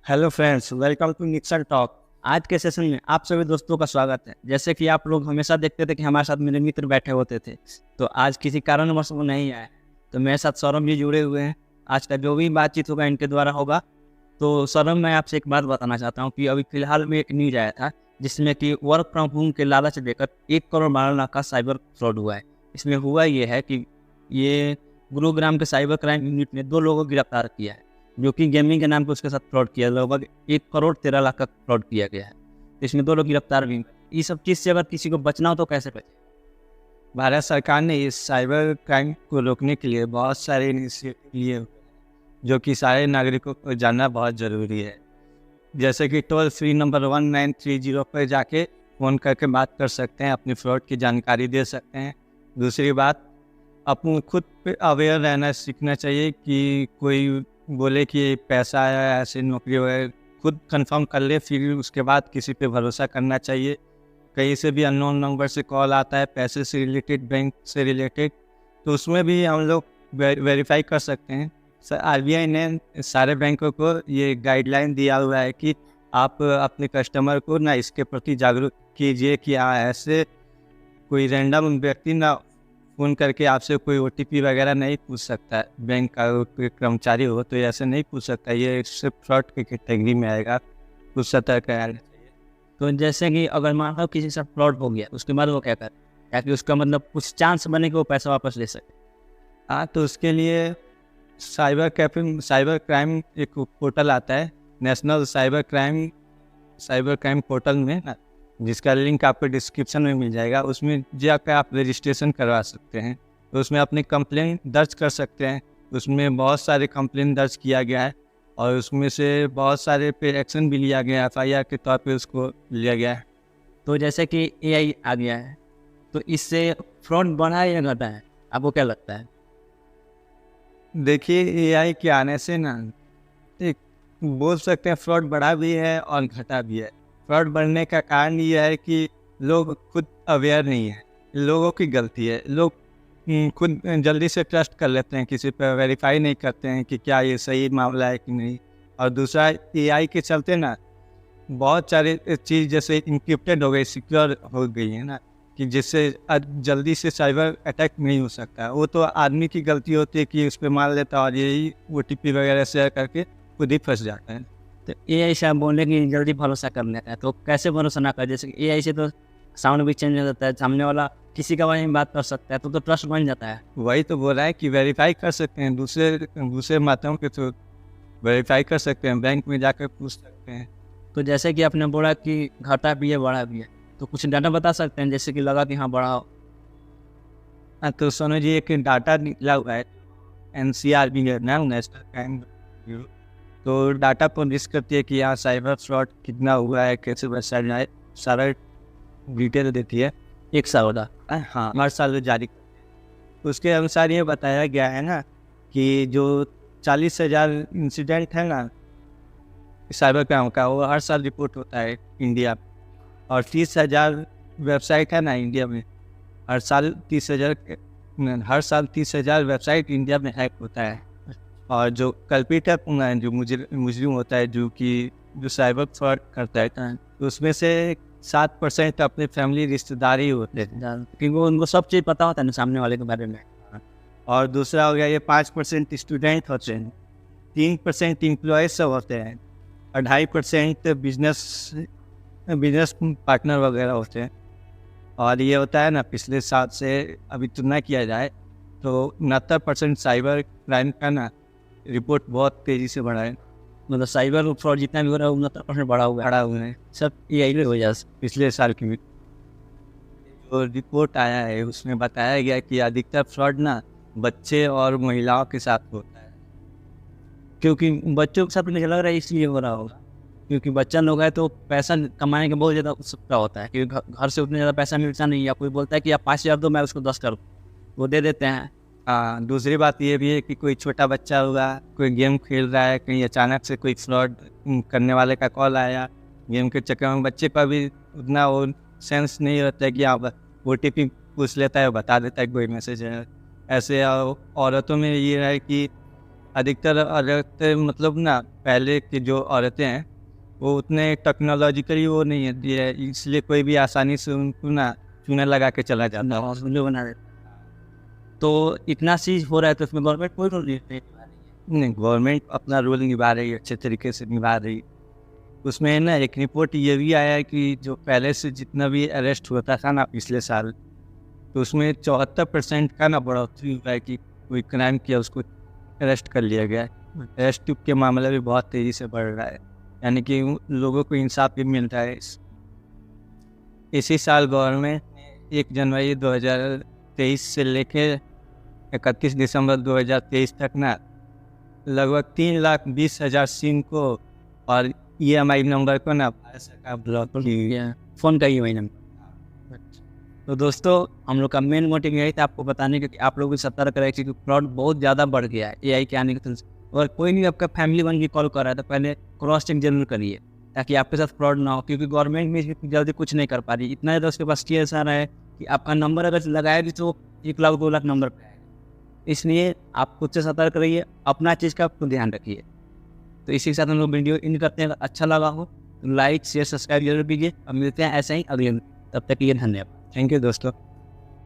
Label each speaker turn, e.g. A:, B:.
A: Hello friends, welcome to Nixon Talk. आज के session में आप सभी दोस्तों का स्वागत है। जैसे कि आप लोग हमेशा देखते थे कि हमारे साथ मेरे मित्र बैठे होते थे, तो आज किसी कारणवश वो नहीं आए, तो मेरे साथ सौरभ जी जुड़े हुए हैं। आज का जो भी बातचीत होगा इनके द्वारा होगा। तो सौरभ, मैं आपसे एक बात बताना चाहता हूँ कि अभी फिलहाल में एक न्यूज आया था जिसमें कि वर्क फ्रॉम होम के लालच देकर 1 करोड़ 12 लाख का साइबर फ्रॉड हुआ है। इसमें हुआ ये है कि ये गुरुग्राम के साइबर क्राइम यूनिट ने 2 लोगों को गिरफ्तार किया है, जो कि गेमिंग के नाम पर उसके साथ फ्रॉड किया। लगभग 1 करोड़ 13 लाख का फ्रॉड किया गया है। तो इसमें 2 लोग गिरफ्तार भी हुए। इस सब चीज़ से अगर किसी को बचना हो तो कैसे बचे?
B: भारत सरकार ने इस साइबर क्राइम को रोकने के लिए बहुत सारे इनिशिएटिव लिए हुए हैं, जो कि सारे नागरिकों को जानना बहुत ज़रूरी है। जैसे कि टोल फ्री नंबर 1930 पर जाके फ़ोन करके बात कर सकते हैं, अपनी फ्रॉड की जानकारी दे सकते हैं। दूसरी बात, अपने खुद पे अवेयर रहना सीखना चाहिए कि कोई बोले कि पैसा है, ऐसे नौकरी है, खुद कंफर्म कर ले, फिर उसके बाद किसी पे भरोसा करना चाहिए। कहीं से भी अननोन नंबर से कॉल आता है पैसे से रिलेटेड, बैंक से रिलेटेड, तो उसमें भी हम लोग वेरीफाई कर सकते हैं। आरबीआई ने सारे बैंकों को ये गाइडलाइन दिया हुआ है कि आप अपने कस्टमर को ना इसके प्रति जागरूक कीजिए कि ऐसे कोई रैंडम व्यक्ति ना फ़ोन करके आपसे कोई ओटीपी वगैरह नहीं पूछ सकता है। बैंक का कोई कर्मचारी हो तो ऐसे नहीं पूछ सकता, ये सिर्फ फ्रॉड की कैटेगरी में आएगा। कुछ सतर्क रहना चाहिए।
A: तो जैसे कि अगर मान लो किसी से फ्रॉड हो गया, उसके बाद वो क्या करे, ताकि उसका मतलब कुछ चांस बने कि वो पैसा वापस ले सके?
B: हाँ, तो उसके लिए साइबर क्राइम एक पोर्टल आता है, नेशनल साइबर क्राइम पोर्टल में ना, जिसका लिंक आपको डिस्क्रिप्शन में मिल जाएगा। उसमें जाकर आप रजिस्ट्रेशन करवा सकते हैं, तो उसमें अपनी कंप्लेंट दर्ज कर सकते हैं। उसमें बहुत सारे कंप्लेंट दर्ज किया गया है और उसमें से बहुत सारे पे एक्शन भी लिया गया है, एफआईआर के तौर पे उसको लिया गया है।
A: तो जैसे कि एआई आ गया है, तो इससे फ्रॉड बढ़ा है या घटा है, आपको क्या लगता है?
B: देखिए, एआई के आने से ना एक बोल सकते हैं फ्रॉड बढ़ा भी है और घटा भी है। फ्रॉड बढ़ने का कारण ये है कि लोग खुद अवेयर नहीं है, लोगों की गलती है। लोग खुद जल्दी से ट्रस्ट कर लेते हैं, किसी पर वेरीफाई नहीं करते हैं कि क्या ये सही मामला है कि नहीं। और दूसरा, एआई के चलते ना बहुत सारे चीज़ जैसे इंक्रिप्टेड हो गई, सिक्योर हो गई है ना, कि जिससे जल्दी से साइबर अटैक नहीं हो सकता। वो तो आदमी की गलती होती है कि उस पर मान लेता और यही ओटीपी वगैरह शेयर करके खुद ही फंस जाता है।
A: तो एआई से आप बोले कि जल्दी भरोसा कर लेता है, तो कैसे भरोसा ना कर? जैसे कि एआई से तो साउंड भी चेंज हो जाता है, सामने वाला किसी का बारे में बात कर सकता है, तो ट्रस्ट बन जाता है।
B: वही तो बोल रहा है कि वेरीफाई कर सकते हैं, दूसरे माध्यम के थ्रू वेरीफाई कर सकते हैं, बैंक में जाकर पूछ सकते हैं।
A: तो जैसे कि आपने बोला कि घटा भी है बढ़ा भी है, तो कुछ डाटा बता सकते हैं जैसे कि लगा कि हाँ बढ़ा हो?
B: हाँ, तो सोनू जी, एक डाटा निकला हुआ है NCRB है ना, नेशनल क्राइम ब्यूरो। तो डाटा पब्लिश करती है कि यहाँ साइबर फ्रॉड कितना हुआ है, कैसे बचा जाए, सारा डिटेल देती है।
A: 1 साल होता।
B: हाँ, हर साल जारी करती है। उसके अनुसार ये बताया गया है ना कि जो 40,000 इंसिडेंट है ना साइबर क्राइम का, वो हर साल रिपोर्ट होता है इंडिया में। और 30,000 वेबसाइट है ना इंडिया में, हर साल 30,000 वेबसाइट इंडिया में हैक होता है। और जो कल्पिट है, जो मुजरिम होता है, जो साइबर फ्रॉड करता है, तो उसमें से 7% अपने फैमिली रिश्तेदार ही होते हैं,
A: क्योंकि वो उनको सब चीज़ पता होता है ना सामने वाले के बारे में।
B: और दूसरा हो गया ये 5% स्टूडेंट होते हैं, 3% एम्प्लॉयज सब होते हैं, और 2.5% बिजनेस पार्टनर वगैरह होते हैं। और ये होता है ना, पिछले साल से अभी तुलना किया जाए तो 69% साइबर क्राइम का ना रिपोर्ट बहुत तेज़ी से बढ़ा है।
A: मतलब साइबर फ्रॉड जितना भी हो रहा है 69% बढ़ा हुआ है, सब एआई की वजह से।
B: पिछले साल की भी जो रिपोर्ट आया है उसमें बताया गया कि अधिकतर फ्रॉड ना बच्चे और महिलाओं के साथ होता है।
A: क्योंकि बच्चों के साथ मुझे लग रहा है इसलिए हो रहा होगा, क्योंकि बच्चा लोग है तो पैसा कमाने का बहुत ज़्यादा उत्सुकता होता है, क्योंकि घर से उतना ज़्यादा पैसा मिलता नहीं है। या कोई बोलता है कि आप 5,000 दो, मैं उसको 10 करूँ, वो दे देते हैं।
B: हाँ, दूसरी बात ये भी है कि कोई छोटा बच्चा होगा, कोई गेम खेल रहा है, कहीं अचानक से कोई फ्रॉड करने वाले का कॉल आया, गेम के चक्कर में बच्चे का भी उतना वो सेंस नहीं रहता है कि आप OTP पूछ लेता है, बता देता है कोई मैसेज है। ऐसे औरतों में ये है कि अधिकतर औरतें मतलब ना पहले की जो औरतें हैं वो उतने टेक्नोलॉजिकली वो नहीं है, इसलिए कोई भी आसानी से उनको ना चूना लगा के चला जाता है।
A: हॉस्पिटल बना रहे। तो इतना चीज़ हो रहा है तो इसमें गवर्नमेंट कोई रोल नहीं निभा रही है।
B: नहीं, गवर्नमेंट अपना रोल निभा रही है, अच्छे तरीके से निभा रही है। उसमें ना एक रिपोर्ट ये भी आया है कि जो पहले से जितना भी अरेस्ट होता था ना पिछले साल, तो उसमें 74% का ना बढ़ोतरी हुआ है कि कोई क्राइम किया उसको अरेस्ट कर लिया गया है। अरेस्ट के मामला भी बहुत तेज़ी से बढ़ रहा है, यानी कि लोगों को इंसाफ भी मिल रहा है। इसी साल गवर्नमेंट ने 1 जनवरी 2023 से लेकर 31 दिसंबर 2023 तक ना लगभग 3,20,000 सिम को और EMI नंबर को ना भारत सरकार ब्लॉक की हुई है।
A: फ़ोन का EMI नंबर। तो दोस्तों हम लोग का मेन मोटिव यही था आपको बताने का कि आप लोग भी सतर्क रहे, क्योंकि फ्रॉड बहुत ज़्यादा बढ़ गया है AI के आने के तरफ से। और कोई भी आपका फैमिली वन की कॉल कर रहा है तो पहले क्रॉस चेक जरूर करिए ताकि आपके साथ फ्रॉड ना हो, क्योंकि गवर्नमेंट भी इतनी जल्दी कुछ नहीं कर पा रही। इतना ज़्यादा उसके पास केस आ रहा है कि आपका नंबर अगर लगाया भी तो 1 लाख 2 लाख नंबर पे आएगा। इसलिए आप खुद से सतर्क रहिए, अपना चीज़ का आपको ध्यान रखिए। तो इसी के साथ हम लोग वीडियो इन करते हैं। अगर अच्छा लगा हो तो लाइक शेयर सब्सक्राइब जरूर कीजिए और मिलते हैं ऐसे ही अगले। तब तक के लिए धन्यवाद।
B: थैंक यू दोस्तों।